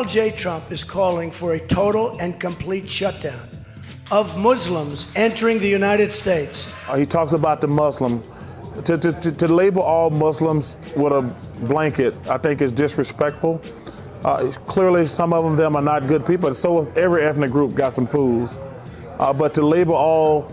Donald J. Trump is calling for a total and complete shutdown of Muslims entering the United States. He talks about the Muslim. To label all Muslims with a blanket, I think is disrespectful. Clearly, some of them are not good people. So every ethnic group got some fools. But to label all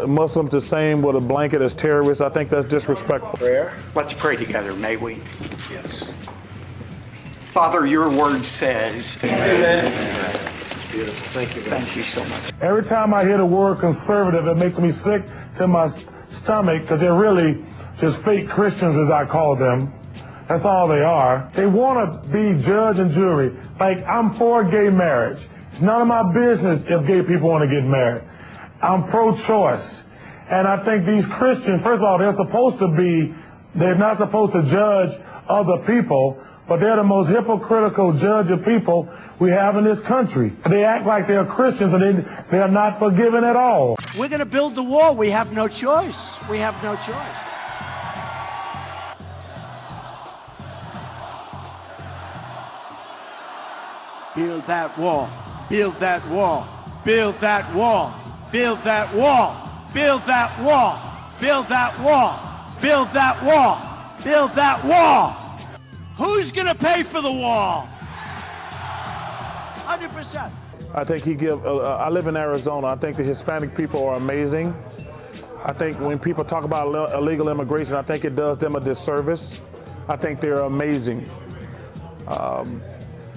Muslims the same with a blanket as terrorists, I think that's disrespectful. Prayer. Let's pray together, may we? Yes. Father, your word says. Amen. It's beautiful. Thank you. Thank you so much. Every time I hear the word conservative, it makes me sick to my stomach, because they're really just fake Christians, as I call them. That's all they are. They want to be judge and jury. Like, I'm for gay marriage. It's none of my business if gay people want to get married. I'm pro-choice. And I think these Christians, first of all, they're not supposed to judge other people, but they're the most hypocritical judge of people we have in this country. They act like they're Christians and they're not forgiven at all. We're going to build the wall. We have no choice. We have no choice. Build that wall. Build that wall. Build that wall. Build that wall. Build that wall. Build that wall. Build that wall. Build that wall. Who's going to pay for the wall? 100%. I think I live in Arizona. I think the Hispanic people are amazing. I think when people talk about illegal immigration, I think it does them a disservice. I think they're amazing.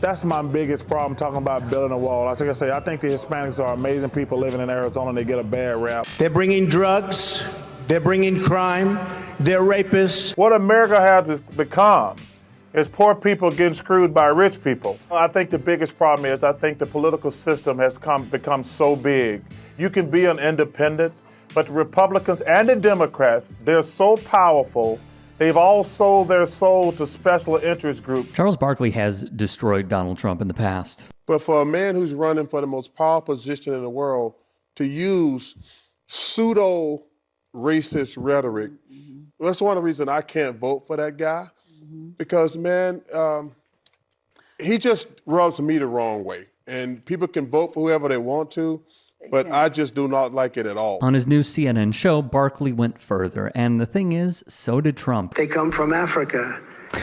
That's my biggest problem talking about building a wall. I think the Hispanics are amazing people living in Arizona, and they get a bad rap. They're bringing drugs. They're bringing crime. They're rapists. What America has become is poor people getting screwed by rich people. I think the biggest problem is I think the political system has become so big. You can be an independent, but the Republicans and the Democrats, they're so powerful. They've all sold their soul to special interest groups. Charles Barkley has destroyed Donald Trump in the past. But for a man who's running for the most powerful position in the world to use pseudo-racist rhetoric, that's one of the reasons I can't vote for that guy. Because, man, he just rubs me the wrong way. And people can vote for whoever they want to, but I just do not like it at all. On his new CNN show, Barkley went further. And the thing is, so did Trump. They come from Africa.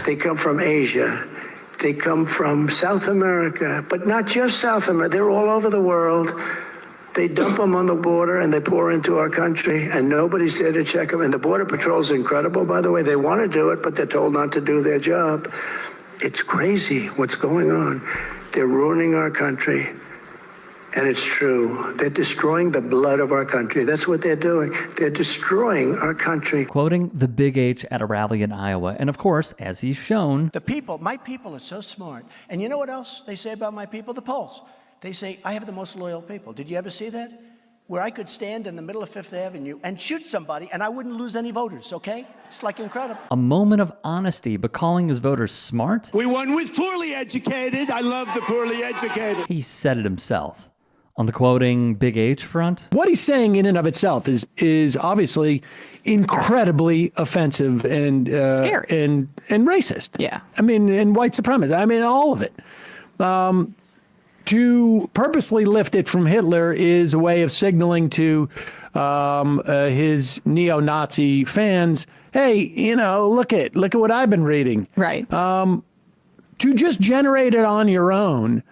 They come from Asia. They come from South America, but not just South America. They're all over the world. They dump them on the border and they pour into our country, and nobody's there to check them. And the Border Patrol's incredible, by the way. They want to do it, but they're told not to do their job. It's crazy what's going on. They're ruining our country, and it's true. They're destroying the blood of our country. That's what they're doing. They're destroying our country. Quoting the Big H at a rally in Iowa. And of course, as he's shown, My people are so smart. And you know what else they say about my people? The polls. They say, I have the most loyal people. Did you ever see that? Where I could stand in the middle of Fifth Avenue and shoot somebody and I wouldn't lose any voters, okay? It's like incredible. a moment of honesty, but calling his voters smart? We won with poorly educated. I love the poorly educated. He said it himself. On the quoting Big H front, what he's saying in and of itself is obviously incredibly offensive and scary and racist. Yeah. I mean, and white supremacist. I mean, all of it. To purposely lift it from Hitler is a way of signaling to his neo-Nazi fans, hey, look at what I've been reading. Right. To just generate it on your own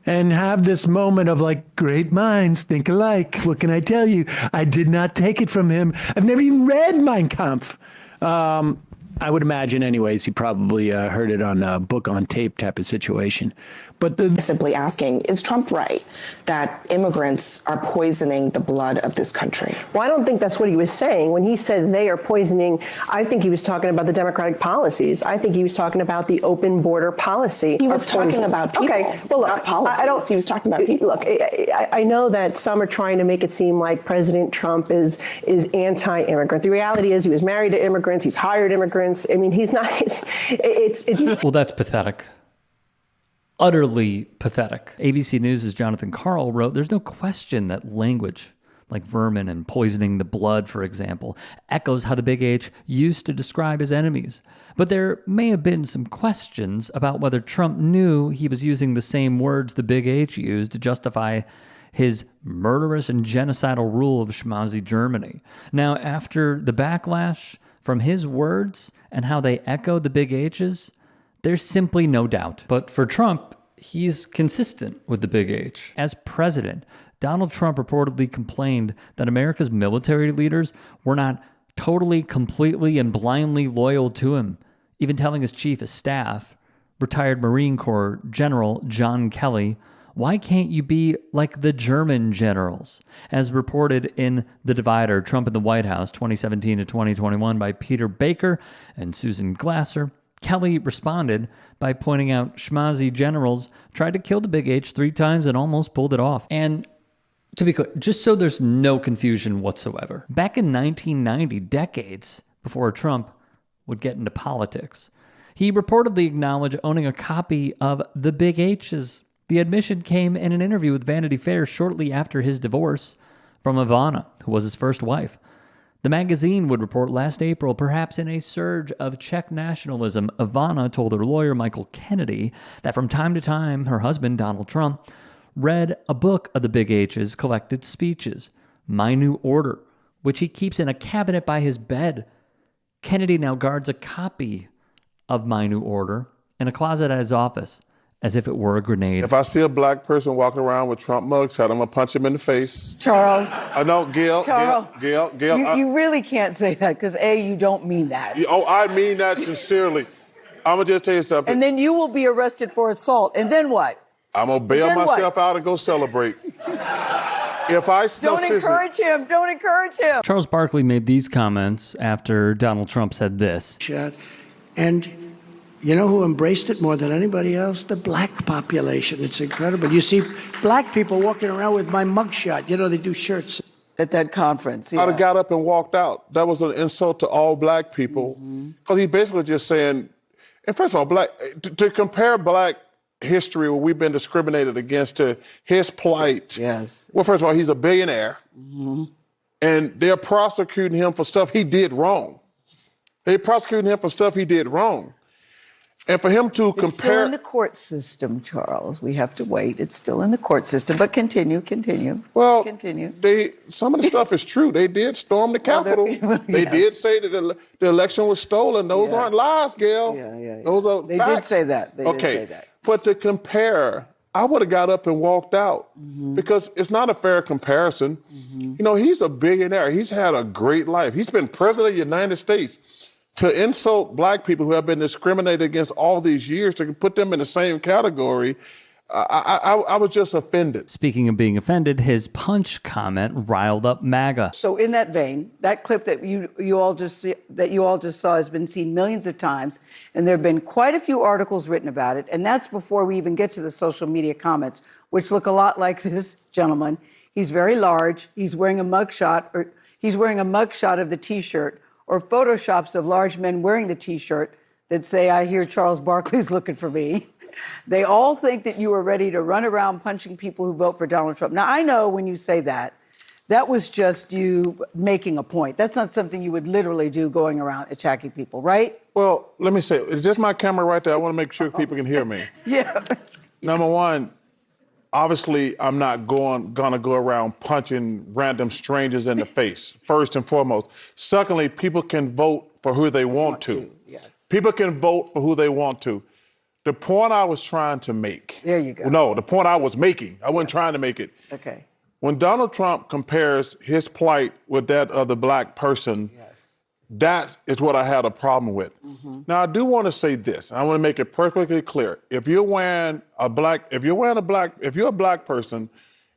and have this moment of like, great minds think alike. What can I tell you? I did not take it from him. I've never even read Mein Kampf. I would imagine anyways, he probably heard it on a book on tape type of situation. But simply asking, is Trump right that immigrants are poisoning the blood of this country? Well, I don't think that's what he was saying. When he said they are poisoning, I think he was talking about the Democratic policies. I think he was talking about the open border policy. He was talking about people, okay, well, look, not policies. He was talking about people. Look, I know that some are trying to make it seem like President Trump is anti-immigrant. The reality is he was married to immigrants. He's hired immigrants. I mean, he's not. It's well, that's pathetic. Utterly pathetic. ABC News' Jonathan Karl wrote, there's no question that language like vermin and poisoning the blood, for example, echoes how the Big H used to describe his enemies. But there may have been some questions about whether Trump knew he was using the same words the Big H used to justify his murderous and genocidal rule of Schmazi Germany. Now, after the backlash from his words and how they echo the Big H's, there's simply no doubt. But for Trump, he's consistent with the Big H. As president, Donald Trump reportedly complained that America's military leaders were not totally, completely, and blindly loyal to him, even telling his chief of staff, retired Marine Corps General John Kelly, "Why can't you be like the German generals?" As reported in The Divider, Trump in the White House, 2017 to 2021, by Peter Baker and Susan Glasser, Kelly responded by pointing out Schmazi generals tried to kill the Big H 3 times and almost pulled it off. And to be clear, just so there's no confusion whatsoever, back in 1990, decades before Trump would get into politics, he reportedly acknowledged owning a copy of the Big H's. The admission came in an interview with Vanity Fair shortly after his divorce from Ivana, who was his first wife. The magazine would report last April, perhaps in a surge of Czech nationalism, Ivana told her lawyer, Michael Kennedy, that from time to time, her husband, Donald Trump, read a book of the Big H's collected speeches, My New Order, which he keeps in a cabinet by his bed. Kennedy now guards a copy of My New Order in a closet at his office, as if it were a grenade. If I see a black person walking around with Trump mugshot, I'm gonna punch him in the face. Charles. No, Gail. You really can't say that because you don't mean that. I mean that sincerely. I'm gonna just tell you something. And then you will be arrested for assault. And then what? I'm gonna bail myself out and go celebrate. If I smell Don't encourage him. Don't encourage him. Charles Barkley made these comments after Donald Trump said this. And you know who embraced it more than anybody else? The black population. It's incredible. You see black people walking around with my mugshot. You know, they do shirts. At that conference, yeah. I'd have got up and walked out. That was an insult to all black people. Because he's basically just saying, and first of all, to compare black history where we've been discriminated against to his plight. Yes. Well, first of all, he's a billionaire. And they're prosecuting him for stuff he did wrong. They're prosecuting him for stuff he did wrong. And for him to compare... It's still in the court system, Charles. We have to wait. It's still in the court system. But continue. Well, continue. Some of the stuff is true. They did storm the Capitol. They did say that the election was stolen. Those aren't lies, Gail. Yeah. Those are They facts. did say that. They did say that. But to compare, I would have got up and walked out because it's not a fair comparison. You know, he's a billionaire. He's had a great life. He's been president of the United States. To insult black people who have been discriminated against all these years, to put them in the same category, I was just offended. Speaking of being offended, his punch comment riled up MAGA. So in that vein, that clip that you all just saw has been seen millions of times, and there have been quite a few articles written about it, and that's before we even get to the social media comments, which look a lot like this gentleman. He's very large. He's wearing a mugshot of the T-shirt, or photoshops of large men wearing the T-shirt that say, "I hear Charles Barkley's looking for me." They all think that you are ready to run around punching people who vote for Donald Trump. Now, I know when you say that, that was just you making a point. That's not something you would literally do, going around attacking people, right? Well, let me say, is this my camera right there? I want to make sure people can hear me. Yeah. Number one, obviously, I'm not gonna go around punching random strangers in the face, first and foremost. Secondly, people can vote for who they want to. Yes. People can vote for who they want to. The point I was trying to make. There you go. No, the point I was making. I wasn't trying to make it. Okay. When Donald Trump compares his plight with that of the black person, that is what I had a problem with. Now, I do want to say this. I want to make it perfectly clear. If you're a black person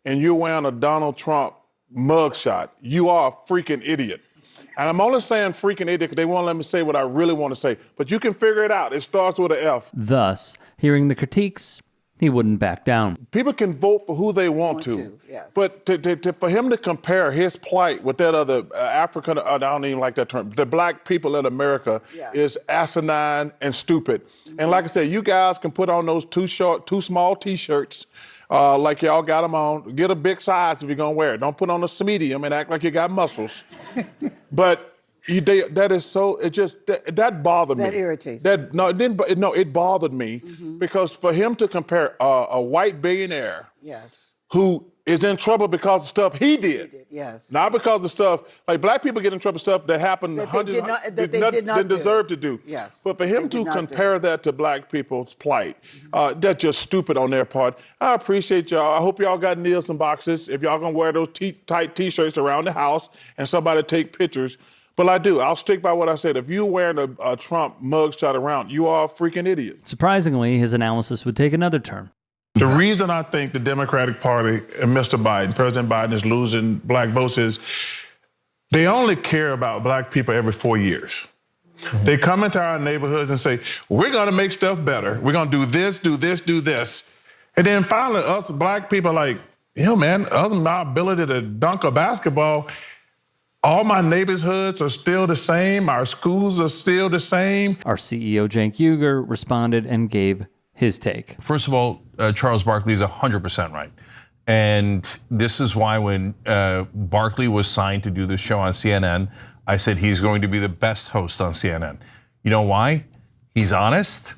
and you're wearing a Donald Trump mugshot, you are a freaking idiot. And I'm only saying freaking idiot because they won't let me say what I really want to say. But you can figure it out. It starts with an F. Thus, hearing the critiques, he wouldn't back down. People can vote for who they want to. Yes. But for him to compare his plight with that other African, I don't even like that term, the black people in America is asinine and stupid. And like I said, you guys can put on those too small T-shirts like y'all got them on. Get a big size if you're gonna wear it. Don't put on a medium and act like you got muscles. But that is so. It just that bothered me. That irritates. It bothered me because for him to compare a white billionaire, Yes. who is in trouble because of stuff he did. Yes. Not because of stuff, like black people get in trouble for stuff that happened That they did not didn't do. deserve to do. Yes. But for him They to did not compare that to black people's plight, that's just stupid on their part. I appreciate y'all. I hope y'all got Nielsen boxes. If y'all gonna wear those tight t-shirts around the house and somebody take pictures. But I do. I'll stick by what I said. If you're wearing a Trump mugshot around, you are a freaking idiot. Surprisingly, his analysis would take another turn. The reason I think the Democratic Party and Mr. Biden, President Biden, is losing black votes is they only care about black people every 4 years. They come into our neighborhoods and say, we're going to make stuff better. We're going to do this, do this, do this. And then finally, us black people are like, man, other than our ability to dunk a basketball, all my neighborhoods are still the same. Our schools are still the same. Our CEO, Cenk Uygur, responded and gave his take. First of all, Charles Barkley is 100% right. And this is why when Barkley was signed to do this show on CNN, I said he's going to be the best host on CNN. You know why? He's honest,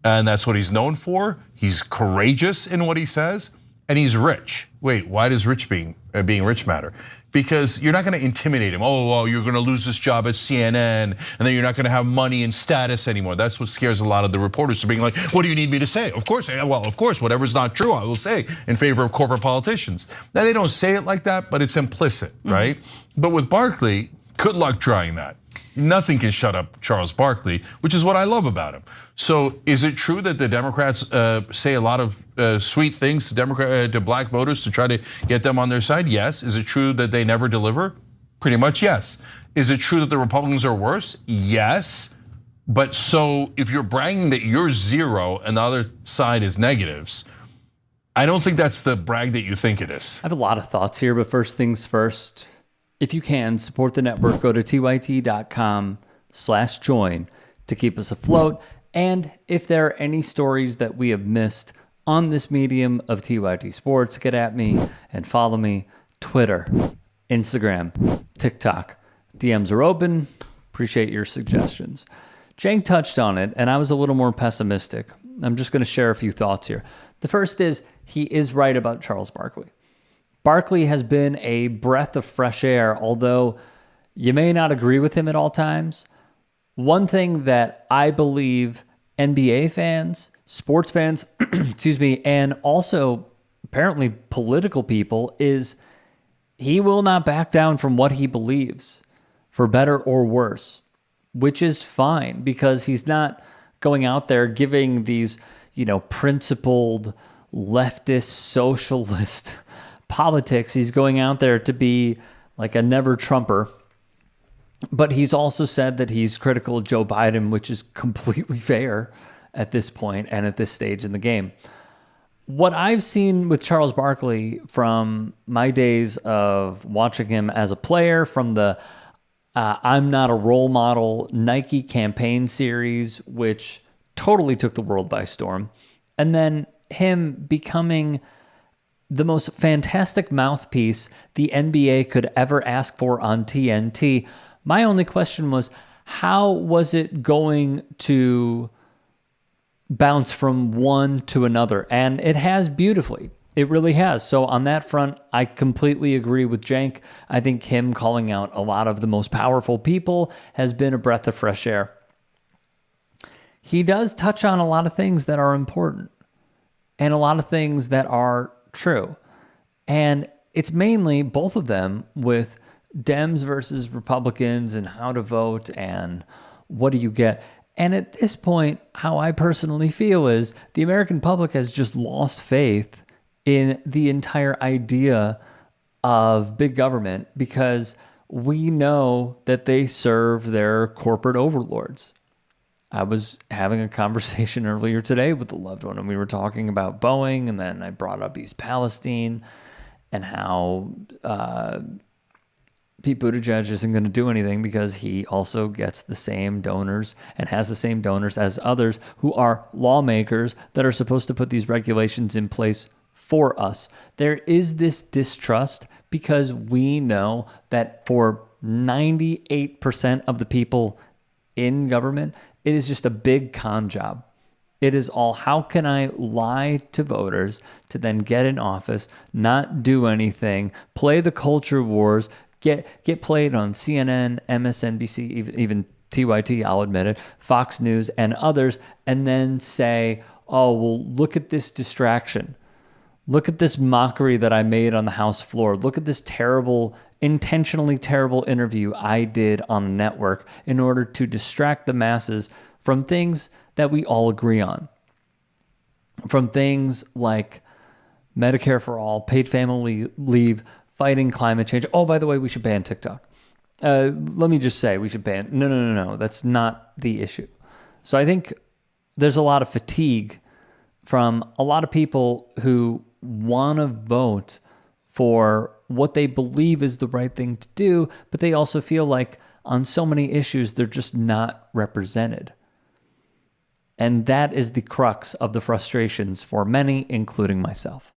and that's what he's known for. He's courageous in what he says, and he's rich. Wait, why does being rich matter? Because you're not going to intimidate him. Oh, well, you're going to lose this job at CNN, and then you're not going to have money and status anymore. That's what scares a lot of the reporters to being like, what do you need me to say? Of course, whatever's not true, I will say in favor of corporate politicians. Now, they don't say it like that, but it's implicit, right? But with Barkley, good luck trying that. Nothing can shut up Charles Barkley, which is what I love about him. So is it true that the Democrats say a lot of sweet things to black voters to try to get them on their side? Yes. Is it true that they never deliver? Pretty much yes. Is it true that the Republicans are worse? Yes. But so if you're bragging that you're zero and the other side is negatives, I don't think that's the brag that you think it is. I have a lot of thoughts here, but first things first. If you can, support the network, go to tyt.com/join to keep us afloat. And if there are any stories that we have missed on this medium of TYT Sports, get at me and follow me. Twitter, Instagram, TikTok. DMs are open. Appreciate your suggestions. Cenk touched on it, and I was a little more pessimistic. I'm just going to share a few thoughts here. The first is he is right about Charles Barkley. Barkley has been a breath of fresh air, although you may not agree with him at all times. One thing that I believe NBA fans, sports fans, and also apparently political people is he will not back down from what he believes, for better or worse, which is fine because he's not going out there giving these, principled leftist socialist politics. He's going out there to be like a never Trumper. But he's also said that he's critical of Joe Biden, which is completely fair at this point and at this stage in the game. What I've seen with Charles Barkley from my days of watching him as a player, from the I'm Not a Role Model Nike campaign series, which totally took the world by storm, and then him becoming the most fantastic mouthpiece the NBA could ever ask for on TNT. My only question was, how was it going to bounce from one to another? And it has beautifully. It really has. So on that front, I completely agree with Cenk. I think him calling out a lot of the most powerful people has been a breath of fresh air. He does touch on a lot of things that are important and a lot of things that are true. And it's mainly both of them with Dems versus Republicans and how to vote and what do you get. And at this point, how I personally feel is the American public has just lost faith in the entire idea of big government because we know that they serve their corporate overlords. I was having a conversation earlier today with a loved one, and we were talking about Boeing, and then I brought up East Palestine and how Pete Buttigieg isn't going to do anything because he also gets the same donors and has the same donors as others who are lawmakers that are supposed to put these regulations in place for us. There is this distrust because we know that for 98% of the people in government, it is just a big con job. It is all, how can I lie to voters to then get in office, not do anything, play the culture wars, get played on CNN, MSNBC, even TYT, I'll admit it, Fox News and others, and then say, oh, well, look at this distraction. Look at this mockery that I made on the House floor. Look at this terrible, intentionally terrible interview I did on the network in order to distract the masses from things that we all agree on. From things like Medicare for all, paid family leave, fighting climate change. Oh, by the way, we should ban TikTok. Let me just say we should ban. No. That's not the issue. So I think there's a lot of fatigue from a lot of people who want to vote for what they believe is the right thing to do, but they also feel like on so many issues, they're just not represented. And that is the crux of the frustrations for many, including myself.